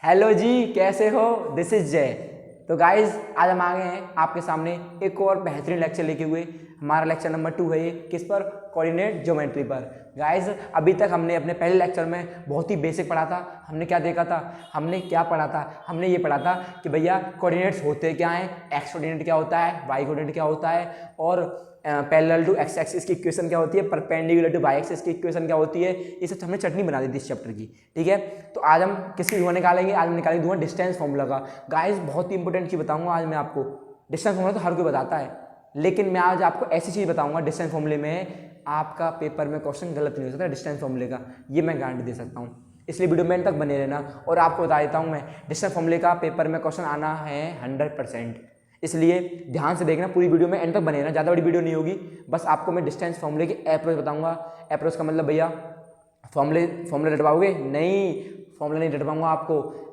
Hello जी, कैसे हो? This is जय। तो गाइज आज हम आ गए हैं आपके सामने एक और बेहतरीन लेक्चर लेके हुए। हमारा लेक्चर नंबर 2 है ये। किस पर? कोऑर्डिनेट ज्योमेट्री पर। गाइज अभी तक हमने अपने पहले लेक्चर में बहुत ही बेसिक पढ़ा था। हमने क्या देखा था? हमने क्या पढ़ा था? हमने ये पढ़ा था कि भैया कोऑर्डिनेट्स होते क्या हैं, एक्स कोऑर्डिनेट क्या होता है, वाई कोऑर्डिनेट क्या होता है, और पैरेलल टू एक्स एक्सिस की इक्वेशन क्या होती है, परपेंडिकुलर टू वाई एक्सिस की इक्वेशन क्या होती है। ये सब हमने चटनी बना दी थी इस चैप्टर की। ठीक है, तो आज हम किसकी धुआं निकालेंगे? आज हम निकालेंगे धुआं डिस्टेंस फॉर्मूला का। गाइस बहुत ही इंपॉर्टेंट चीज बताऊंगा आज मैं आपको। डिस्टेंस फॉर्मूला तो हर कोई बताता है, लेकिन मैं आज आपको ऐसी चीज बताऊंगा डिस्टेंस फॉर्मूले में आपका पेपर में क्वेश्चन गलत नहीं हो सकता डिस्टेंस फॉर्मूले का, ये मैं गारंटी दे सकता हूँ। इसलिए वीडियो में तक बने रहना। और आपको बता देता हूँ मैं, डिस्टेंस फॉर्मूले का पेपर में क्वेश्चन आना है 100%। इसलिए ध्यान से देखना, पूरी वीडियो में एंड तक बने रहना। ज़्यादा बड़ी वीडियो नहीं होगी, बस आपको मैं डिस्टेंस फॉर्मूले की अप्रोच बताऊंगा। अप्रोच का मतलब भैया फॉर्मूले रटवाओगे नहीं, फॉर्मूला नहीं रटवाऊंगा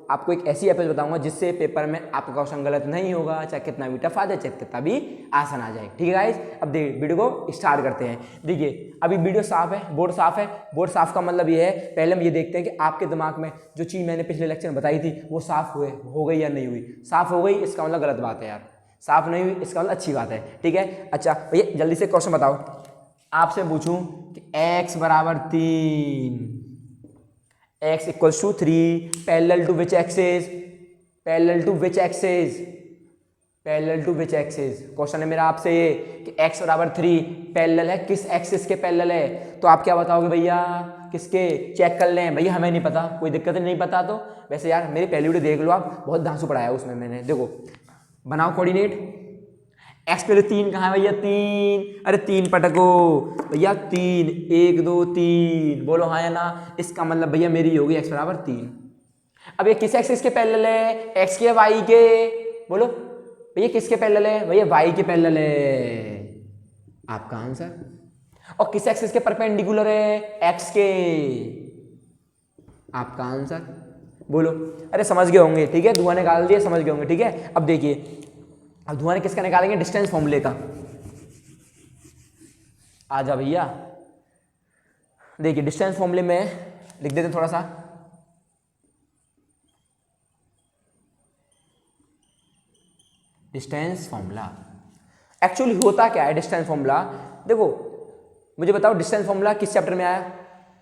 आपको एक ऐसी अप्रोच बताऊंगा जिससे पेपर में आपका क्वेश्चन गलत नहीं होगा, चाहे कितना भी टफ आ जाए, चाहे कितना भी आसान आ जाए। ठीक है गाइस, अब देखिए वीडियो को स्टार्ट करते हैं। देखिए अभी वीडियो साफ है, बोर्ड साफ है। बोर्ड साफ का मतलब ये है, पहले हम ये देखते हैं कि आपके दिमाग में जो चीज़ मैंने पिछले लेक्चर में बताई थी वो साफ हो गई या नहीं हुई। साफ हो गई इसका मतलब गलत बात है यार, साफ नहीं हुई इसका मतलब अच्छी बात है। ठीक है, अच्छा भैया जल्दी से क्वेश्चन बताओ। आपसे पूछूं कि x बराबर 3, x equals to 3, parallel to which axis, parallel to which axis, parallel to which axis. Question है मेरा आपसे ये कि x बराबर 3 पैरेलल है किस एक्सिस के पैरेलल है। तो आप क्या बताओगे भैया? किसके? चेक कर लें भैया, हमें नहीं पता, कोई दिक्कत नहीं पता तो। वैसे यार मेरी पहली वीडियो देख लो आप, बहुत धांसू पढ़ाया उसमें मैंने। देखो बनाओ कोऑर्डिनेट। एक्स पहले 3 कहाँ है भैया? 3, अरे 3 पटको भैया, 3 1 2 3, बोलो हाँ या ना। इसका मतलब भैया मेरी होगी एक्स बराबर 3। अब ये किस एक्सिस के पैरेलल है? एक्स के वाई के? बोलो भैया किसके पैरेलल है? भैया वाई के पैरेलल है, आपका आंसर। और किस एक्सिस के परपेंडिकुलर है? एक्स के, आपका आंसर। बोलो, अरे समझ गए होंगे। ठीक है, धुआं निकाल दिया, समझ गए होंगे। ठीक है, अब देखिए अब धुआं किसका निकालेंगे? डिस्टेंस फॉर्मूले का। आ जा भैया, देखिए डिस्टेंस फॉर्मूले में लिख देते हैं थोड़ा सा। डिस्टेंस फॉर्मूला एक्चुअली होता क्या है? डिस्टेंस फॉर्मूला देखो, मुझे बताओ डिस्टेंस फॉर्मूला किस चैप्टर में आया?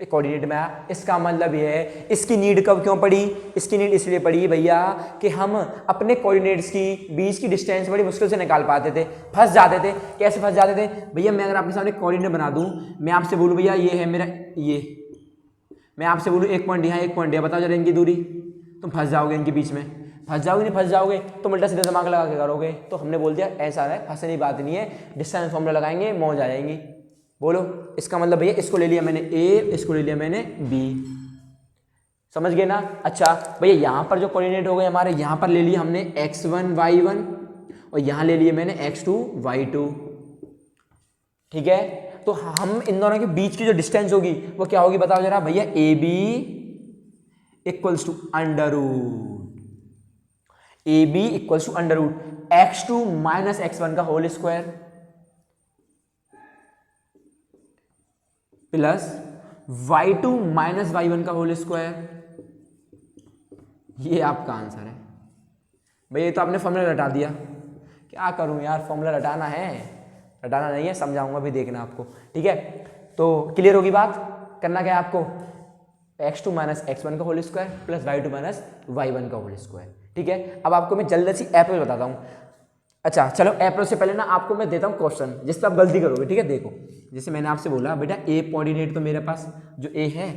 कोऑर्डिनेट में आया। इसका मतलब ये है, इसकी नीड कब क्यों पड़ी? इसकी नीड इसलिए पड़ी भैया कि हम अपने कोऑर्डिनेट्स की बीच की डिस्टेंस बड़ी मुश्किल से निकाल पाते थे, फंस जाते थे। कैसे फंस जाते थे भैया? मैं अगर आपके सामने कोऑर्डिनेट बना दूं, मैं आपसे बोलूं भैया ये है मेरा ये, मैं आपसे बोलूं एक पॉइंट यहाँ एक पॉइंट यहाँ, बताओ जरा इनकी दूरी, तुम फंस जाओगे इनके बीच में। फंस जाओगे नहीं? फंस जाओगे तो उल्टा सीधा दिमाग लगा के करोगे। तो हमने बोल दिया ऐसा है, फंसने की बात नहीं है, डिस्टेंस फॉर्मूला लगाएंगे, मौज आ जाएंगी। बोलो, इसका मतलब भैया इसको ले लिया मैंने ए, इसको ले लिया मैंने बी, समझ गए ना? अच्छा भैया यहाँ पर जो कोऑर्डिनेट हो गए हमारे, यहाँ पर ले लिया हमने x1 y1 और यहाँ ले लिए मैंने x2 y2। ठीक है, तो हम इन दोनों के बीच की जो डिस्टेंस होगी वो क्या होगी बताओ जरा भैया? A B equals to under root, A B equals to under root x2 minus x1 का whole square plus y2 minus y1 का होल स्क्वायर। ये आपका आंसर है भैया। ये तो आपने फॉर्मूला रटा दिया, क्या करूं यार, फॉर्मूला रटाना है, रटाना नहीं है, समझाऊंगा भी, देखना आपको। ठीक है, तो क्लियर होगी बात। करना क्या है आपको? x2 माइनस x1 का whole square plus y2 minus y1 का होल स्क्वायर। ठीक है, अब आपको मैं जल्दी सी अप्रोच बताता हूँ। अच्छा चलो, अप्रोच से पहले ना आपको मैं देता हूँ क्वेश्चन जिससे आप गलती करोगे। ठीक है, देखो जैसे मैंने आपसे बोला बेटा ए कोऑर्डिनेट तो मेरे पास जो ए है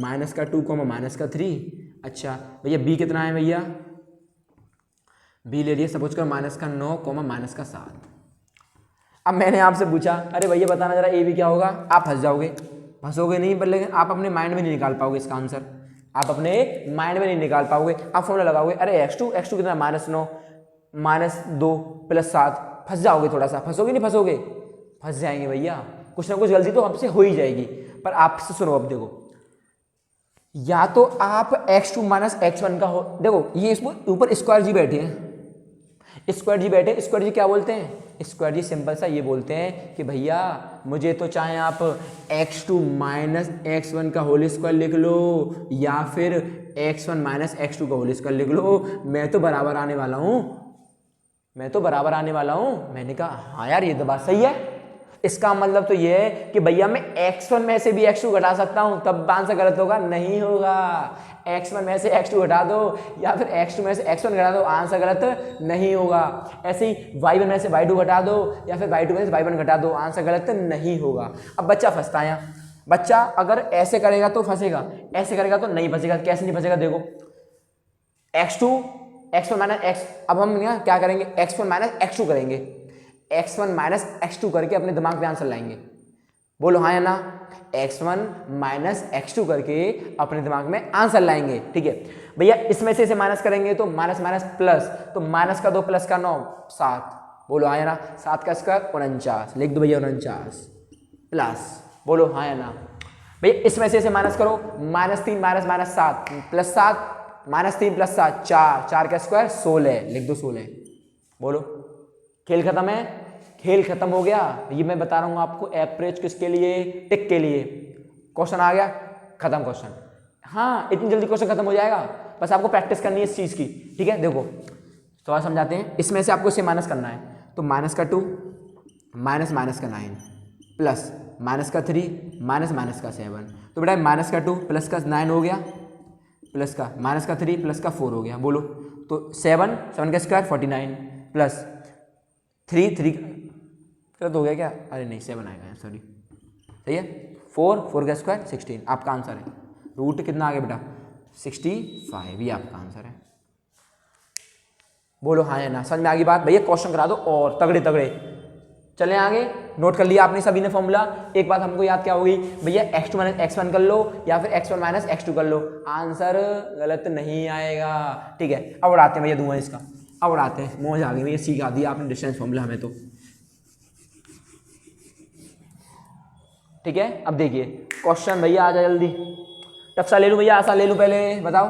माइनस का 2 माइनस का 3। अच्छा भैया बी कितना है भैया? बी ले लिया सपोज कर माइनस का 9 माइनस का 7। अब मैंने आपसे पूछा अरे भैया बताना जरा ए बी क्या होगा? आप फंस जाओगे, फंसोगे नहीं पर लेकिन आप अपने माइंड में नहीं निकाल पाओगे इसका आंसर, आप अपने माइंड में नहीं निकाल पाओगे। आप फॉर्मूला लगाओगे, अरे x2 कितना? -9 -2 प्लस 7, फंस जाओगे थोड़ा सा। फंसोगे नहीं? फंसोगे, फंस जाएंगे भैया, कुछ ना कुछ गलती तो हमसे हो ही जाएगी। पर आपसे सुनो, अब देखो या तो आप x2 माइनस x1 का हो, देखो ये इसमें ऊपर स्क्वायर जी बैठे हैं, स्क्वायर जी बैठे, स्क्वायर जी क्या बोलते हैं, स्क्वायर जी सिंपल सा ये बोलते हैं कि भैया मुझे तो चाहे आप x2 माइनस x1 का होल स्क्वायर लिख लो या फिर x1 माइनस x2 का होल स्क्वायर लिख लो, मैं तो बराबर आने वाला हूँ, मैं तो बराबर आने वाला हूँ। मैंने कहा हाँ यार ये तो बात सही है। इसका मतलब तो ये है कि भैया मैं x1 में से भी x2 घटा सकता हूँ, तब आंसर गलत होगा, नहीं होगा। x1 में से x2 घटा दो या फिर x2 में से x1 घटा दो, आंसर गलत नहीं होगा। ऐसे ही y1 में से y2 घटा दो या फिर y2 में से y1 घटा दो, आंसर गलत नहीं होगा। अब बच्चा फंसता है यहाँ, बच्चा अगर ऐसे करेगा तो फंसेगा, ऐसे करेगा तो नहीं फंसेगा। कैसे नहीं फंसेगा, देखो x2 x1 माइनस x, अब हम यहाँ क्या करेंगे, x1 माइनस x2 करेंगे, x1 माइनस x2 करके अपने दिमाग में आंसर लाएंगे। बोलो हाँ या ना, x1 माइनस x2 करके अपने दिमाग में आंसर लाएंगे। ठीक है भैया, इसमें से इसे माइनस करेंगे तो माइनस माइनस प्लस, तो माइनस का 2 प्लस का 9 7। बोलो हाँ या ना, 7 का स्क्वायर 49, लिख दो भैया 49 प्लस, बोलो हाँ या ना। भैया इसमें से इसे माइनस करो, -3 माइनस माइनस 7 प्लस 7, -3 प्लस 7 4, 4 का स्क्वायर 16, लिख दो 16। बोलो खेल खत्म है, खेल खत्म हो गया। ये मैं बता रहा हूँ आपको एवरेज किसके लिए, टिक के लिए। क्वेश्चन आ गया, खत्म क्वेश्चन। हाँ इतनी जल्दी क्वेश्चन खत्म हो जाएगा, बस आपको प्रैक्टिस करनी है इस चीज़ की। ठीक है देखो थोड़ा समझाते हैं। इसमें से आपको इसे माइनस करना है, तो माइनस का 2 माइनस माइनस का 9 प्लस माइनस का 3 माइनस माइनस का 7। तो बेटा माइनस का 2 प्लस का 9 हो गया, प्लस का माइनस का 3 प्लस का 4 हो गया। बोलो तो 7 का स्क्वायर 49 प्लस 3 गलत हो गया क्या, अरे नहीं 7 आएगा सॉरी, सही है। 4 का स्क्वायर 16, आपका आंसर है। रूट कितना आ गया बेटा 65, ये आपका आंसर है। बोलो हाँ या ना, समझ में आ गई बात। भैया क्वेश्चन करा दो और तगड़े तगड़े। चलें आगे, नोट कर लिया आपने सभी ने फॉर्मूला। एक बात हमको याद क्या होगी भैया, x2 माइनस x1 कर लो या फिर x1 माइनस x2 कर लो, आंसर गलत नहीं आएगा। ठीक है अब उड़ाते हैं भैया धुआं इसका, अब उड़ाते हैं। मौज आ गई भैया, सीखा दिया आपने डिस्टेंस फॉर्मूला हमें तो। ठीक है अब देखिए क्वेश्चन, भैया आ जाए जल्दी। टफ सा ले लूँ भैया, आसान ले लूँ, पहले बताओ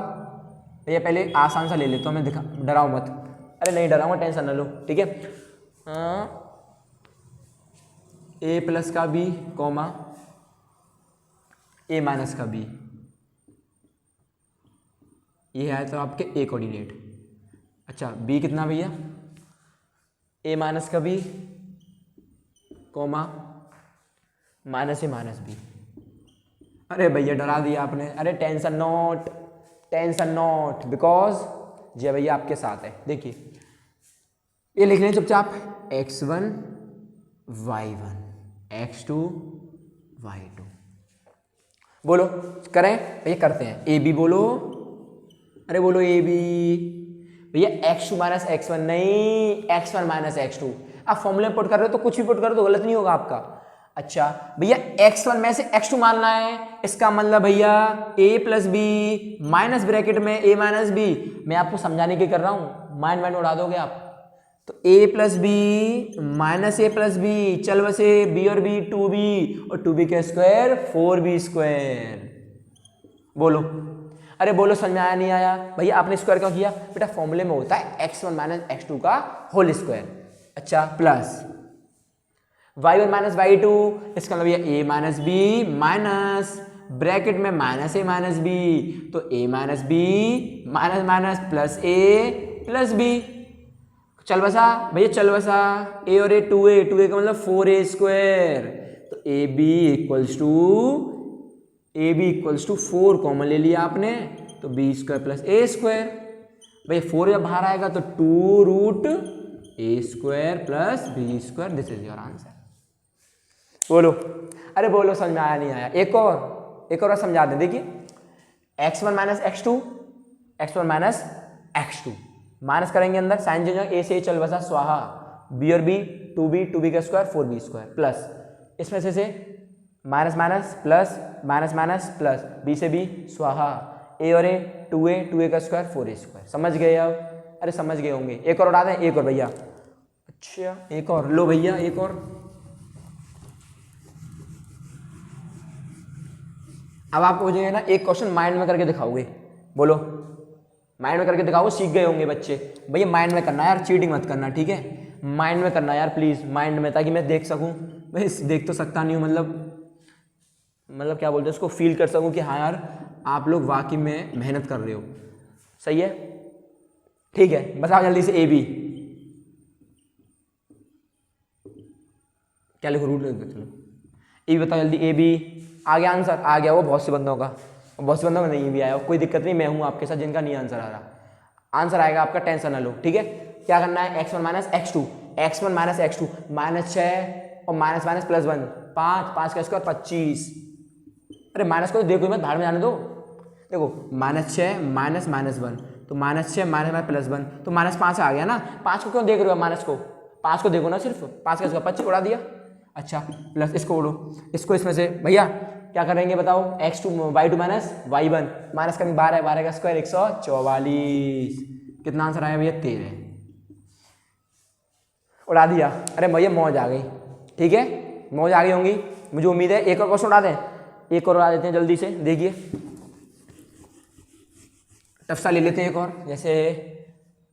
भैया, पहले आसान सा ले लेता हूँ मैं, दिखा डराओ मत। अरे नहीं डराऊंगा, टेंशन ना लो। ठीक है a प्लस का b कॉमा a माइनस का b, ये है तो आपके a कोऑर्डिनेट। अच्छा b कितना भैया, a माइनस का b comma minus a minus b। अरे भैया डरा दिया आपने, अरे tension not, tension not, because ये भैया आपके साथ है। देखिए ये लिख लें चुपचाप, x1 y1 x2 y2। बोलो करें भैया, करते हैं। ए बी बोलो, अरे बोलो ए बी भैया, x2 माइनस x1 नहीं, x1 माइनस x2। आप फॉर्मूले पुट कर रहे हो तो कुछ भी पुट करो तो गलत नहीं होगा आपका। अच्छा भैया x1 में से x2 मानना है, इसका मतलब भैया a plus B minus bracket में a माइनस बी। मैं आपको समझाने के कर रहा हूँ, माइंड माइंड उड़ा दोगे आप। तो a plus B minus A plus B, चल बसे b और b 2b और 2b का स्क्वायर 4b स्क्वायर। बोलो अरे बोलो समझ में आया नहीं आया भैया, आपने स्क्वायर क्यों किया बेटा, फॉर्मूले में होता है x1 माइनस x2 का होल स्क्वायर। अच्छा प्लस y1 माइनस y2, इसका मतलब भैया a minus B minus bracket में माइनस ए माइनस बी, तो a minus B minus minus plus A plus B. चल बसा भैया, चल बसा a और a 2a का मतलब 4a स्क्वायर, तो A B equals to 4 common ले लिया आपने, तो b square plus a square. भैया 4 जब बाहर आएगा तो 2 root a square plus b square, this is your answer. बोलो अरे बोलो समझ में आया नहीं आया। एक और समझा दें। देखिए x1 minus x2 minus x2 minus करेंगे अंदर, साइन चेंज होगा, a से चल बसा स्वाहा, b और b 2b का स्क्वायर 4b स्क्वायर प्लस इसमें से minus minus plus minus minus plus b से b स्वाहा, a और a 2a का स्क्वायर 4a स्क्वायर। समझ गए अब, अरे समझ गए होंगे। एक और उड़ा दें, एक और भैया। अच्छा एक और लो भैया, एक और। अब आप मुझे ना एक क्वेश्चन माइंड में करके दिखाओगे। बोलो माइंड में करके दिखाओ, सीख गए होंगे बच्चे। भैया माइंड में करना यार, चीटिंग मत करना, ठीक है, माइंड में करना यार प्लीज़, माइंड में, ताकि मैं देख सकूँ। भाई देख तो सकता नहीं हूँ, मतलब क्या बोलते हैं उसको, फील कर सकूँ कि हाँ यार आप लोग वाकई में मेहनत कर रहे हो। सही है, ठीक है, बताओ जल्दी से ए बी क्या लिखो, रूट लिख दो, चलो ए बी बताओ जल्दी। ए बी आ गया आंसर, आ गया वो बहुत से बंदों का, बहुत से बंदों का नहीं भी आया, कोई दिक्कत नहीं, मैं हूँ आपके साथ जिनका नहीं आंसर आ रहा। आंसर आएगा आपका, टेंशन ना लो, ठीक है। क्या करना है, x1 minus x2, x1 minus x2 minus 6 और माइनस माइनस प्लस 1, 5, 5 का स्क्वायर 25। अरे माइनस को तो देखो मत, बाहर में जाने दो। देखो -6 माइनस माइनस 1, तो -6 माइनस माइनस प्लस 1, तो -5 आ गया ना। 5 को क्यों देख रहे हो, माइनस को, 5 को देखो ना सिर्फ, 5 का स्क्वायर 25 उड़ा दिया। अच्छा प्लस इसको उड़ो, इसको इसमें से भैया क्या करेंगे बताओ, x2 y2 minus y1, minus का 12 है, 12 का स्क्वायर 144। कितना आंसर आया भैया, 13। उड़ा दिया। अरे भैया मौज आ गई, ठीक है, मौज आ गई होंगी, मुझे उम्मीद है। एक और क्वेश्चन उड़ा दें, एक और उड़ा देते हैं जल्दी से, देखिए टफ सा ले लेते हैं एक और। जैसे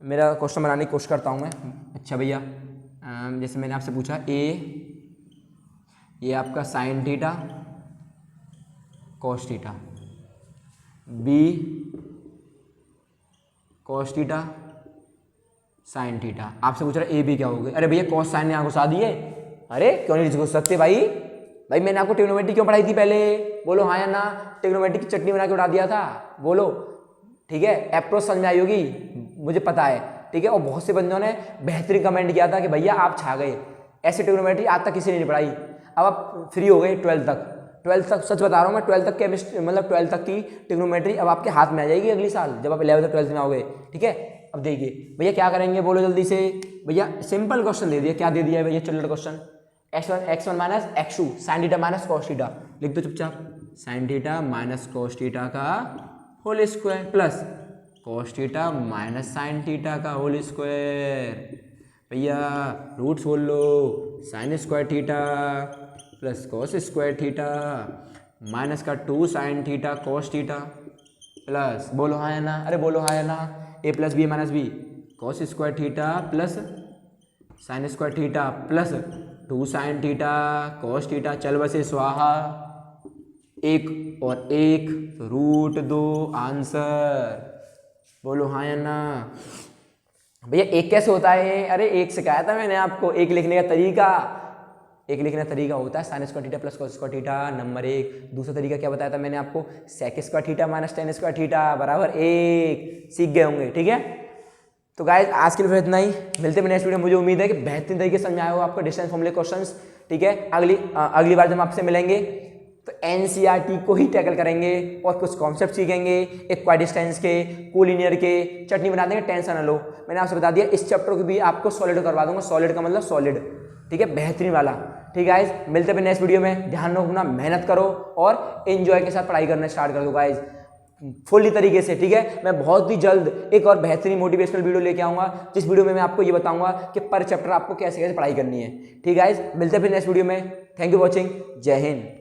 मेरा क्वेश्चन बनाने की कोशिश करता हूँ मैं। अच्छा भैया जैसे मैंने आपसे पूछा, ये आपका sine theta cos theta, B cos theta sine theta, आपसे पूछ रहा है ए बी क्या होगा। अरे भैया कॉस साइन यहाँ घुसा दिए, अरे क्यों नहीं घुस सकते भाई, भाई मैंने आपको ट्रिग्नोमेट्री क्यों पढ़ाई थी पहले, बोलो हाँ या ना। ट्रिग्नोमेट्री की चटनी बना के उड़ा दिया था, बोलो, ठीक है। अप्रोच समझ में आई होगी, मुझे पता है, ठीक है। और बहुत से बंदों ने बेहतरीन कमेंट किया था कि भैया आप छा गए, ऐसे ट्रिग्नोमेट्री आज तक किसी ने नहीं पढ़ाई। अब आप फ्री हो गए 12th तक, सच बता रहा हूँ मैं, 12th तक केमिस्ट्री, मतलब 12th तक की ट्रिग्नोमेट्री अब आपके हाथ में आ जाएगी अगली साल, जब आप 11th 12th में आओगे, ठीक है। अब देखिए भैया क्या करेंगे, बोलो जल्दी से। भैया सिंपल क्वेश्चन दे दिया, क्या दे दिया है भैया, children question. x1 minus x2 sine theta minus cos theta, लिख दो चुपचाप, sine theta minus cos theta का whole square plus cos theta minus sine theta का होल स्क्वायर। भैया रूट्स बोल लो, sine square theta plus cos square theta minus का 2 sine theta cos theta plus, बोलो हाँ या ना, अरे बोलो हाँ या ना, A plus B minus B cos square theta plus sign square theta plus 2 sine theta cos theta, चल बसे स्वाहा, 1 और 1 √2 आंसर। बोलो हाँ या ना। भैया एक कैसे होता है, अरे एक सिखाया था मैंने आपको, एक लिखने का तरीका, एक लिखने का तरीका होता है sine square theta plus cos square theta, number 1। दूसरा तरीका क्या बताया था मैंने आपको, sec square theta minus tan square theta बराबर 1। सीख गए होंगे, ठीक है। तो गाइस आज के लिए इतना ही, मिलते हैं नेक्स्ट वीडियो। मुझे उम्मीद है कि बेहतरीन तरीके से समझ आया हो आपको डिस्टेंस फॉर्मूले क्वेश्चंस, ठीक है। अगली बार जब हम आपसे मिलेंगे तो एनसीईआरटी को ही टैकल करेंगे और कुछ कॉन्सेप्ट सीखेंगे, इक्वाडिस्टेंस के, कोलिनियर के, चटनी बना देंगे, टेंशन ना लो। मैंने आपसे बता दिया इस चैप्टर को भी आपको सॉलिड करवा दूंगा, सॉलिड का मतलब सॉलिड, ठीक है, बेहतरीन वाला, ठीक है गाइज। मिलते हैं नेक्स्ट वीडियो में, ध्यान रखना, मेहनत करो और एंजॉय के साथ पढ़ाई करना स्टार्ट कर दो गाइज, फुल्ली तरीके से, ठीक है। मैं बहुत ही जल्द एक और बेहतरीन मोटिवेशनल वीडियो लेके आऊंगा, जिस वीडियो में मैं आपको ये बताऊंगा कि पर चैप्टर आपको कैसे कैसे पढ़ाई करनी है, ठीक है गाइज। मिलते हैं फिर नेक्स्ट वीडियो में, थैंक यू वॉचिंग, जय हिंद।